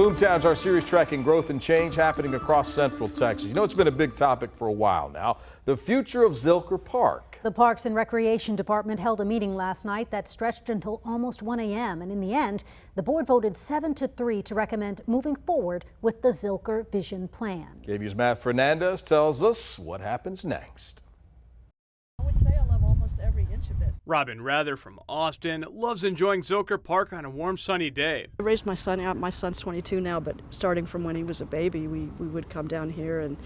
Boomtown's our series tracking growth and change happening across Central Texas. You know, it's been a big topic for a while now, the future of Zilker Park. The Parks and Recreation Department held a meeting last night that stretched until almost 1 a.m. And in the end, the board voted 7-3 to recommend moving forward with the Zilker Vision Plan. KVUE's Matt Fernandez tells us what happens next. I would say I love almost every inch of it. Robin Rather from Austin loves enjoying Zilker Park on a warm, sunny day. I raised my son out. My son's 22 now, but starting from when he was a baby, we would come down here and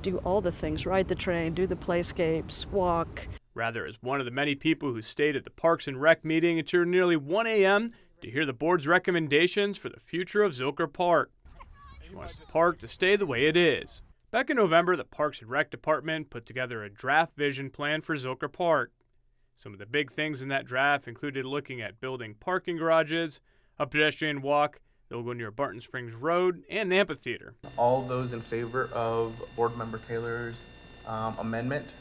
do all the things, ride the train, do the playscapes, walk. Rather is one of the many people who stayed at the Parks and Rec meeting until nearly 1 a.m. to hear the board's recommendations for the future of Zilker Park. She wants the park to stay the way it is. Back in November, the Parks and Rec Department put together a draft vision plan for Zilker Park. Some of the big things in that draft included looking at building parking garages, a pedestrian walk that will go near Barton Springs Road, and an amphitheater. All those in favor of Board Member Taylor's amendment,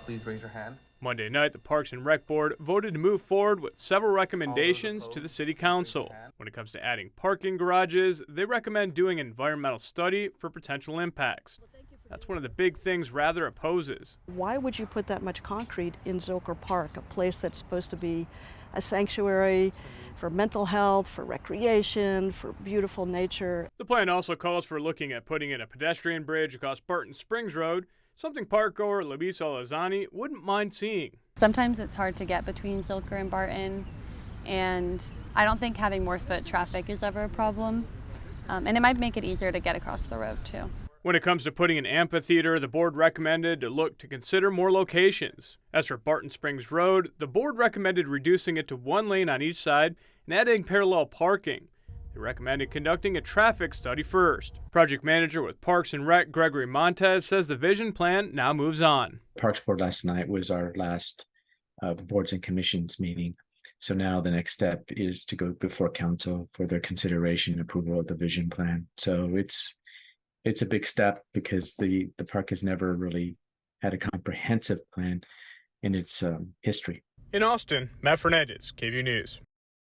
please raise your hand. Monday night, the Parks and Rec Board voted to move forward with several recommendations to the City Council. When it comes to adding parking garages, they recommend doing an environmental study for potential impacts. That's one of the big things Rather opposes. Why would you put that much concrete in Zilker Park, a place that's supposed to be a sanctuary for mental health, for recreation, for beautiful nature? The plan also calls for looking at putting in a pedestrian bridge across Barton Springs Road, something park goer Luis Alazani wouldn't mind seeing. Sometimes it's hard to get between Zilker and Barton, and I don't think having more foot traffic is ever a problem. And it might make it easier to get across the road too. When it comes to putting an amphitheater, the board recommended to consider more locations. As for Barton Springs Road, the board recommended reducing it to one lane on each side and adding parallel parking. They recommended conducting a traffic study first. Project manager with Parks and Rec, Gregory Montez, says the vision plan now moves on. Parks Board last night was our last boards and commissions meeting. So now the next step is to go before council for their consideration and approval of the vision plan. So it's a big step because the park has never really had a comprehensive plan in its history. In Austin, Matt Fernandez, KVUE News.